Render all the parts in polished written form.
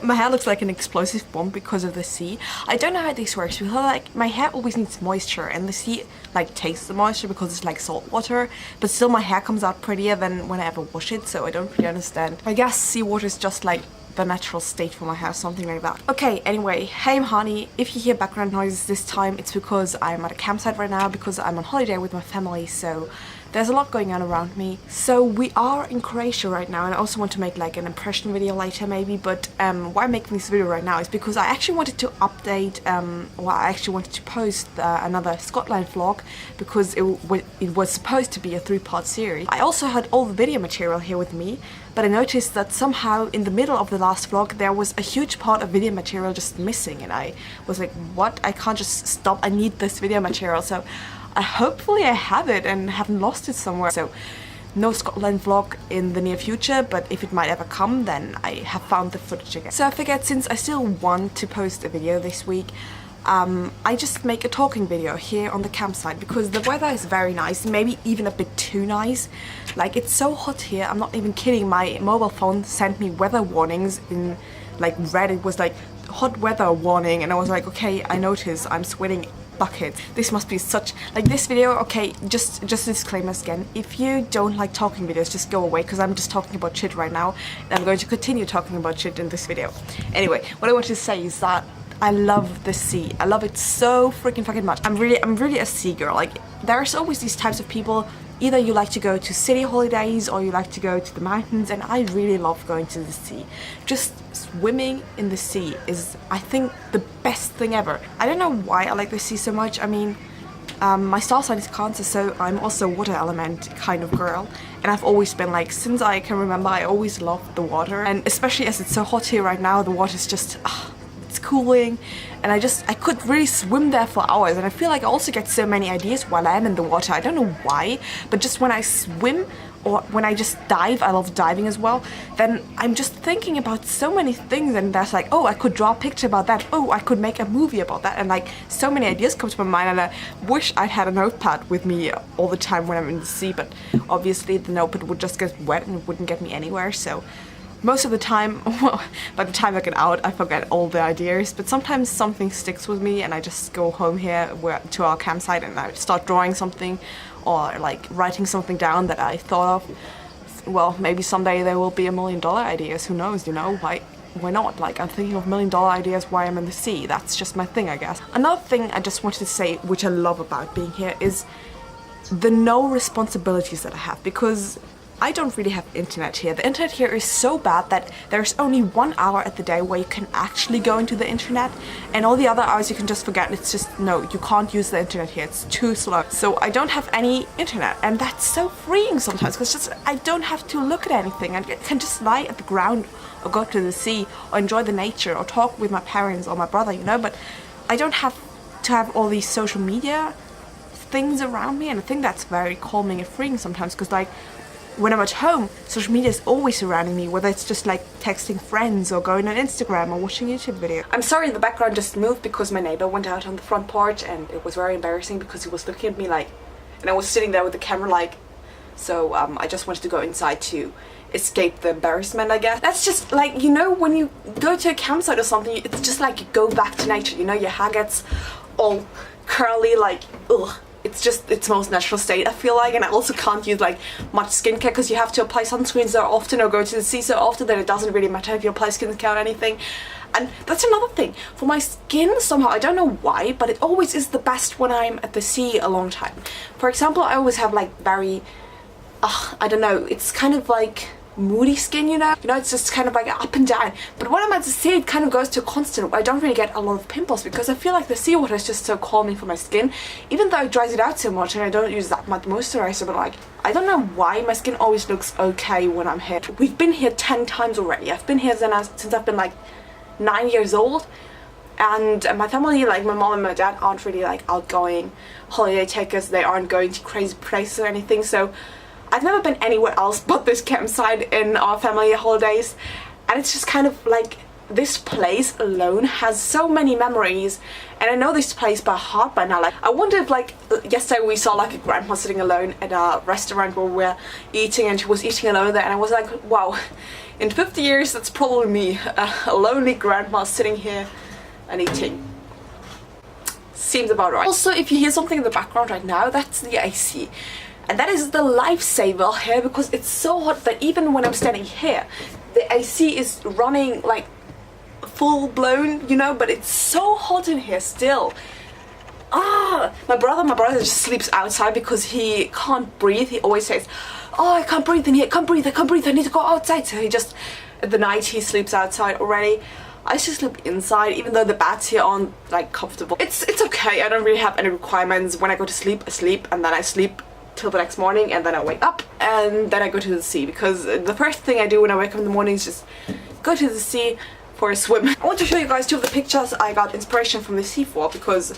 My hair looks like an explosive bomb because of the sea. I don't know how this works because like my hair always needs moisture and the sea like takes the moisture because it's like salt water, but still my hair comes out prettier than when I ever wash it, so I don't really understand. I guess seawater is just like the natural state for my hair, something like that. Okay, anyway, hey honey, if you hear background noises this time, it's because I'm at a campsite right now because I'm on holiday with my family, so there's a lot going on around me. So we are in Croatia right now, and I also want to make like an impression video later maybe, but why I'm making this video right now is because I actually wanted to update, I actually wanted to post another Scotland vlog because it was supposed to be a 3-part series. I also had all the video material here with me, but I noticed that somehow in the middle of the last vlog there was a huge part of video material just missing, and I was like, what? I can't just stop, I need this video material. So hopefully I have it and haven't lost it somewhere. So no Scotland vlog in the near future, but if it might ever come, then I have found the footage again. So I figured since I still want to post a video this week, I just make a talking video here on the campsite because the weather is very nice, maybe even a bit too nice. Like, it's so hot here, I'm not even kidding. My mobile phone sent me weather warnings in like red. It was like hot weather warning, and I was like, okay, I notice I'm sweating buckets. This must be such like this video. Okay, just disclaimers again, if you don't like talking videos, just go away because I'm just talking about shit right now, and I'm going to continue talking about shit in this video. Anyway, what I want to say is that I love the sea. I love it so freaking fucking much. I'm really a sea girl. Like, there's always these types of people. Either you like to go to city holidays or you like to go to the mountains, and I really love going to the sea. Just swimming in the sea is, I think, the best thing ever. I don't know why I like the sea so much. I mean, my star sign is Cancer, so I'm also a water element kind of girl, and I've always been like, since I can remember, I always loved the water, and especially as it's so hot here right now, the water's just it's cooling, and I could really swim there for hours, and I feel like I also get so many ideas while I'm in the water. I don't know why, but just when I swim or when I just dive, I love diving as well, then I'm just thinking about so many things, and that's like, oh, I could draw a picture about that, oh, I could make a movie about that, and like so many ideas come to my mind, and I wish I had a notepad with me all the time when I'm in the sea, but obviously the notepad would just get wet and it wouldn't get me anywhere. So most of the time, well, by the time I get out, I forget all the ideas, but sometimes something sticks with me and I just go home here to our campsite and I start drawing something or like writing something down that I thought of. Well, maybe someday there will be $1 million ideas, who knows, you know, why not? Like, I'm thinking of $1 million ideas while I'm in the sea. That's just my thing, I guess. Another thing I just wanted to say, which I love about being here, is the no responsibilities that I have, because I don't really have internet here. The internet here is so bad that there's only 1 hour at the day where you can actually go into the internet, and all the other hours you can just forget. It's just, no, you can't use the internet here, it's too slow. So I don't have any internet, and that's so freeing sometimes because just I don't have to look at anything. I can just lie at the ground or go to the sea or enjoy the nature or talk with my parents or my brother, you know, but I don't have to have all these social media things around me, and I think that's very calming and freeing sometimes because, like, when I'm at home, social media is always surrounding me, whether it's just like texting friends or going on Instagram or watching YouTube videos. I'm sorry the background just moved because my neighbor went out on the front porch, and it was very embarrassing because he was looking at me like, and I was sitting there with the camera like, so I just wanted to go inside to escape the embarrassment, I guess. That's just like, you know, when you go to a campsite or something, it's just like you go back to nature, you know, your hair gets all curly, like, ugh. It's just its most natural state, I feel like, and I also can't use like much skincare because you have to apply sunscreen so often or go to the sea so often that it doesn't really matter if you apply skincare or anything. And that's another thing. For my skin, somehow, I don't know why, but it always is the best when I'm at the sea a long time. For example, I always have like very, I don't know, it's kind of like moody skin, you know, it's just kind of like up and down, but when I'm at the sea it kind of goes to a constant. I don't really get a lot of pimples because I feel like the seawater is just so calming for my skin, even though it dries it out so much and I don't use that much moisturizer. But like, I don't know why my skin always looks okay when I'm here. We've been here 10 times already. I've been here since I've been like 9 years old, and my family, like my mom and my dad, aren't really like outgoing holiday takers. They aren't going to crazy places or anything, so I've never been anywhere else but this campsite in our family holidays, and it's just kind of like this place alone has so many memories, and I know this place by heart by now. Like, I wonder if, like, yesterday we saw like a grandma sitting alone at a restaurant where we were eating, and she was eating alone there, and I was like, wow, In 50 years, that's probably me, a lonely grandma sitting here and eating. Seems about right. Also, if you hear something in the background right now, that's the AC. And that is the lifesaver here, because it's so hot that even when I'm standing here, the AC is running like full blown, you know, but it's so hot in here still. My brother just sleeps outside because he can't breathe. He always says, oh, I can't breathe in here, I can't breathe, I need to go outside. So he just, at the night, he sleeps outside already. I used to sleep inside, even though the beds here aren't like comfortable. It's okay, I don't really have any requirements. When I go to sleep, I sleep, and then I sleep till the next morning, and then I wake up, and then I go to the sea, because the first thing I do when I wake up in the morning is just go to the sea for a swim. I want to show you guys 2 of the pictures I got inspiration from the sea for, because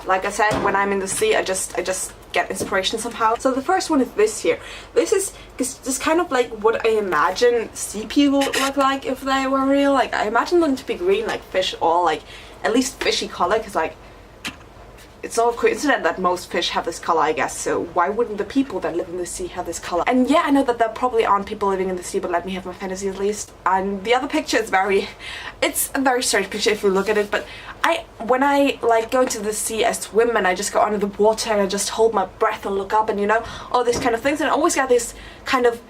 like I said, when I'm in the sea, I just get inspiration somehow. So the first one is this here. This is just kind of like what I imagine sea people would look like if they were real. Like, I imagine them to be green like fish, or like at least fishy color, because like it's not a coincidence that most fish have this color, I guess, so why wouldn't the people that live in the sea have this color? And yeah, I know that there probably aren't people living in the sea, but let me have my fantasy at least. And the other picture is it's a very strange picture if you look at it, but when I like go to the sea, I swim and I just go under the water and I just hold my breath and look up and, you know, all these kind of things, and I always get this kind of,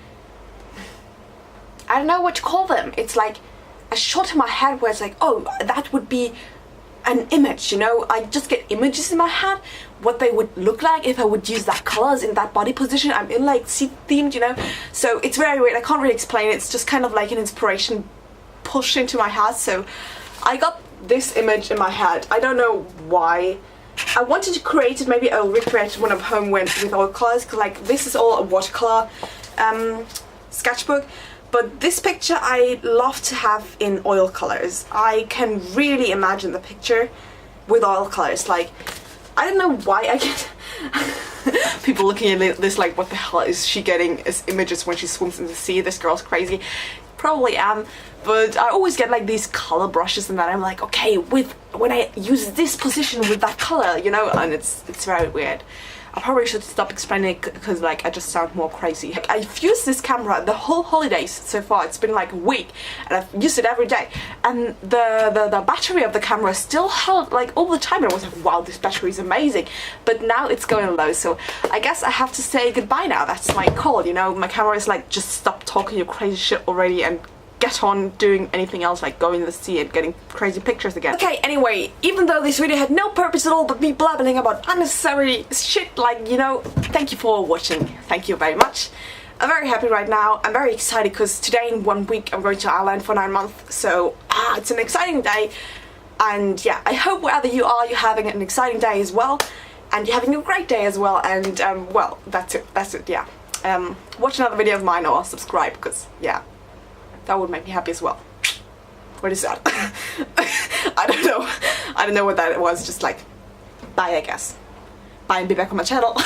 I don't know what to call them, it's like a shot in my head where it's like, oh, that would be an image, you know. I just get images in my head what they would look like if I would use that colors in that body position I'm in, like sea themed, you know. So it's very weird, I can't really explain it. It's just kind of like an inspiration pushed into my head. So I got this image in my head. I don't know why I wanted to create it. Maybe I'll recreate it when I'm home with oil colors, because like this is all a watercolor sketchbook. But this picture I love to have in oil colors. I can really imagine the picture with oil colors. Like, I don't know why I get people looking at this like, what the hell is she getting as images when she swims in the sea? This girl's crazy. Probably am, but I always get like these color brushes and that I'm like, okay, when I use this position with that color, you know, and it's very weird. I probably should stop explaining it, because like I just sound more crazy. Like, I've used this camera the whole holidays so far. It's been like a week and I've used it every day, and the battery of the camera still held like all the time, and I was like, wow, this battery is amazing. But now it's going low, so I guess I have to say goodbye now. That's my call, you know. My camera is like, just stop talking your crazy shit already and get on doing anything else, like going to the sea and getting crazy pictures again. Okay, anyway, even though this video had no purpose at all but me blabbering about unnecessary shit, like, you know, thank you for watching. Thank you very much. I'm very happy right now. I'm very excited because today in 1 week I'm going to Ireland for 9 months, so it's an exciting day. And yeah, I hope wherever you are, you're having an exciting day as well, and you're having a great day as well. And well, that's it, yeah. Watch another video of mine or subscribe, because yeah, that would make me happy as well. What is that? I don't know what that was. Just like, bye, I guess. Bye, and be back on my channel.